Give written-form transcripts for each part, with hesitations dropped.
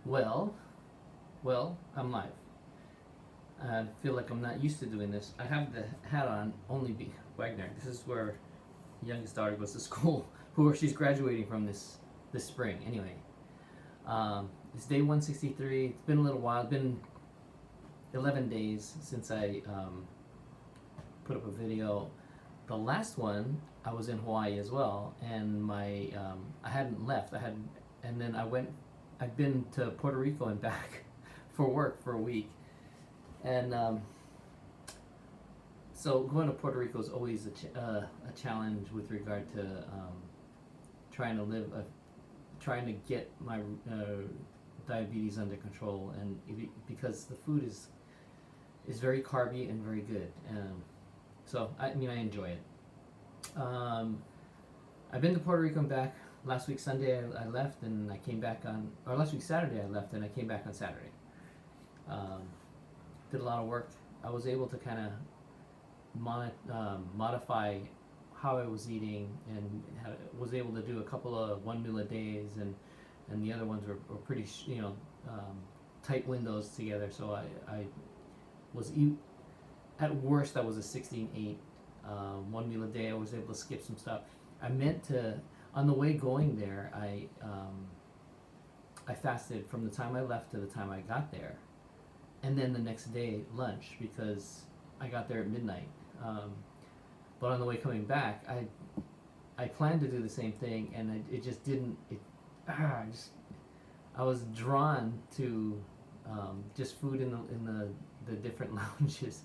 Well, I'm live. I feel like I'm not used to doing this. I have the hat on only be Wagner. This is where youngest daughter goes to school, she's graduating from this spring. Anyway, it's day 163. It's been a little while. It's been 11 days since I put up a video. The last one I was in Hawaii as well, and I hadn't left. And then I've been to Puerto Rico and back for work for a week, and so going to Puerto Rico is always a challenge with regard to trying to live, trying to get my diabetes under control, and because the food is very carby and very good. So I enjoy it. I've been to Puerto Rico and back. Last week Sunday I left and I came back or last week Saturday I left and I came back on Saturday. Did a lot of work. I was able to kind of modify how I was eating, and was able to do a couple of one meal a days, and the other ones were pretty tight windows together. So I was at worst I was a 16-8. One meal a day. I was able to skip some stuff. I meant to, on the way going there, I fasted from the time I left to the time I got there, and then the next day lunch, because I got there at midnight. But on the way coming back, I planned to do the same thing, and it just didn't. I was drawn to just food in the different lounges.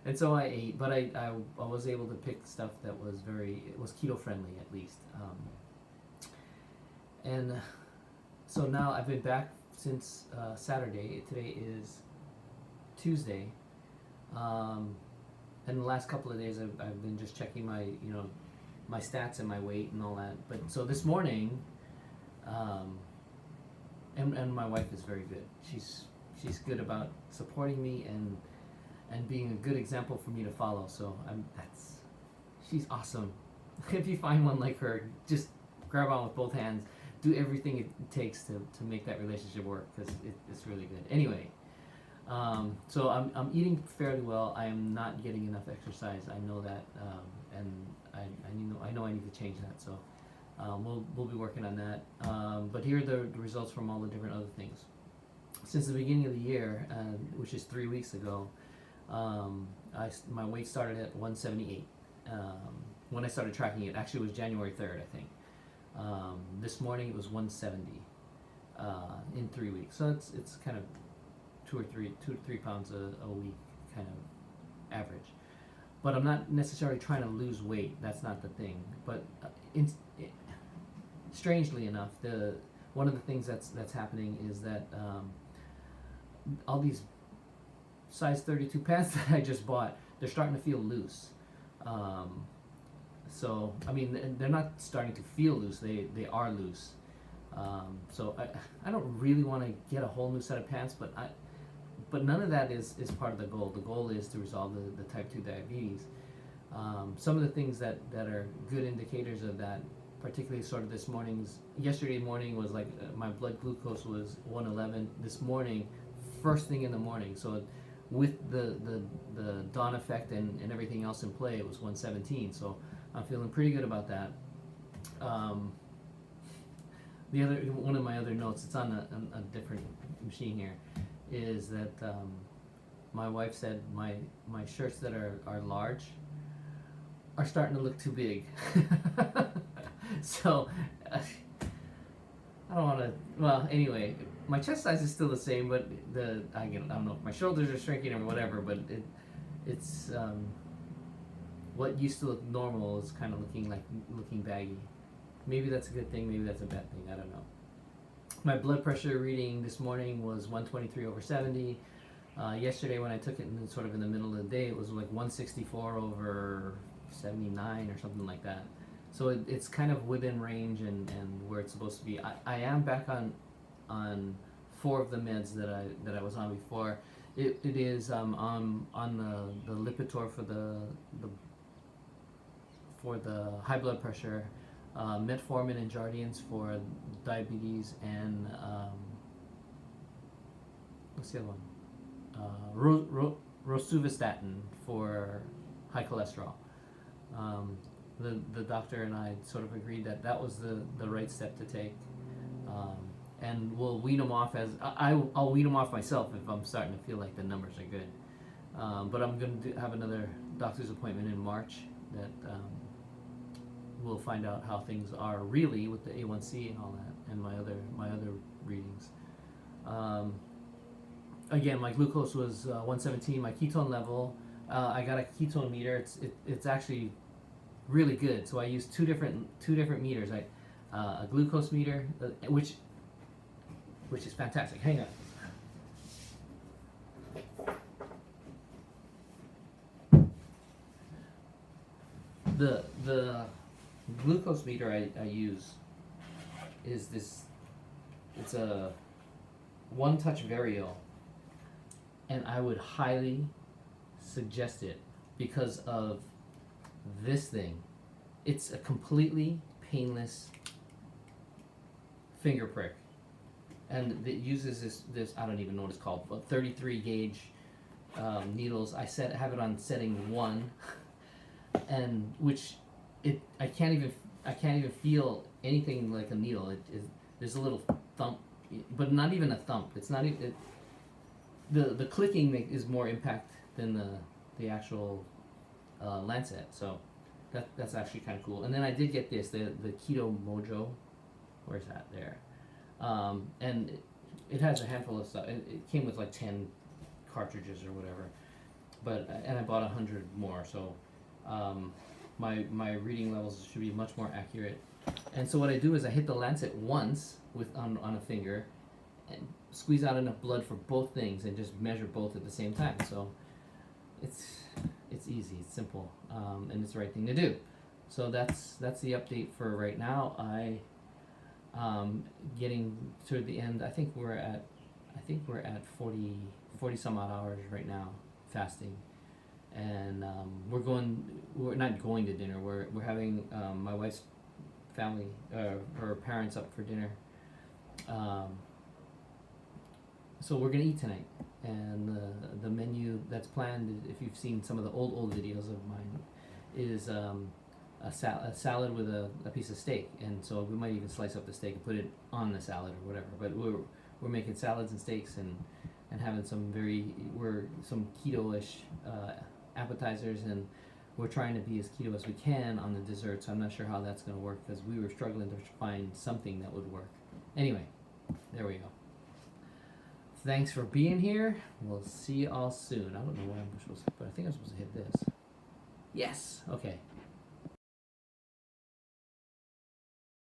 And so I ate, but I was able to pick stuff that was it was keto friendly at least. And so now I've been back since Saturday. Today is Tuesday. And the last couple of days I've been just checking my stats and my weight and all that. But so this morning, and my wife is very good. She's good about supporting me and being a good example for me to follow. So she's awesome. If you find one like her, just grab on with both hands. Do everything it takes to make that relationship work, because it's really good. Anyway, so I'm eating fairly well. I am not getting enough exercise. I know that, and I know I need to change that. So we'll be working on that. But here are the results from all the different other things. Since the beginning of the year, which is 3 weeks ago, my weight started at 178. When I started tracking it, actually it was January 3rd, I think. This morning it was 170 in 3 weeks. So it's kind of 2 to 3 pounds a week kind of average. But I'm not necessarily trying to lose weight. That's not the thing. But strangely enough, one of the things that's happening is that all these size 32 pants that I just bought, they're starting to feel loose. So they're not starting to feel loose, they are loose. So I don't really want to get a whole new set of pants, but none of that is part of the goal. The goal is to resolve the type 2 diabetes. Some of the things that are good indicators of that, particularly sort of yesterday morning was like my blood glucose was 111. This morning, first thing in the morning, so with the dawn effect and everything else in play, it was 117. So I'm feeling pretty good about that. One of my other notes, it's on a different machine here, is that my wife said my shirts that are large are starting to look too big. So I don't want to. Well, anyway, my chest size is still the same, but I don't know if my shoulders are shrinking or whatever. But it's what used to look normal is kind of looking baggy. Maybe that's a good thing. Maybe that's a bad thing. I don't know. My blood pressure reading this morning was 123/70. Yesterday when I took it sort of in the middle of the day, it was like 164/79 or something like that. So it's kind of within range and where it's supposed to be. I am back on 4 of the meds that I was on before. It is on the Lipitor for the high blood pressure, metformin and Jardiance for diabetes, and what's the other one? Rosuvastatin for high cholesterol. The doctor and I sort of agreed that that was the right step to take. And we'll wean them off as I'll wean them off myself if I'm starting to feel like the numbers are good. But I'm going to have another doctor's appointment in March that we'll find out how things are really with the A1C and all that, and my other readings. Again, my glucose was 117. My ketone level, I got a ketone meter. It's actually really good. So I used two different meters. A glucose meter, which is fantastic. Hang on. The glucose meter I use is this. It's a One Touch Vario, and I would highly suggest it because of this thing. It's a completely painless finger prick, and it uses this I don't even know what it's called, but 33 gauge needles. I have it on setting 1, and which I can't even feel anything like a needle. There's a little thump, but not even a thump. It's not even the clicking is more impact than the actual lancet. So that's actually kind of cool. And then I did get this, the Keto Mojo. Where's that? There. And it has a handful of stuff. It came with like 10 cartridges or whatever. And I bought 100 more. So my reading levels should be much more accurate. And so what I do is I hit the lancet once on a finger, and squeeze out enough blood for both things, and just measure both at the same time. So it's easy, it's simple, and it's the right thing to do. So that's the update for right now. Getting to the end. I think we're at 40 some odd hours right now fasting, and we're not going to dinner. We're having my wife's family, her parents up for dinner. So we're gonna eat tonight, and the menu that's planned, if you've seen some of the old videos of mine, is a salad with a piece of steak, and so we might even slice up the steak and put it on the salad or whatever. But we're making salads and steaks and having some keto-ish appetizers, and we're trying to be as keto as we can on the dessert. So I'm not sure how that's going to work because we were struggling to find something that would work. Anyway, there we go. Thanks for being here. We'll see you all soon. I don't know where I'm supposed to, but I think I'm supposed to hit this. Yes. Okay.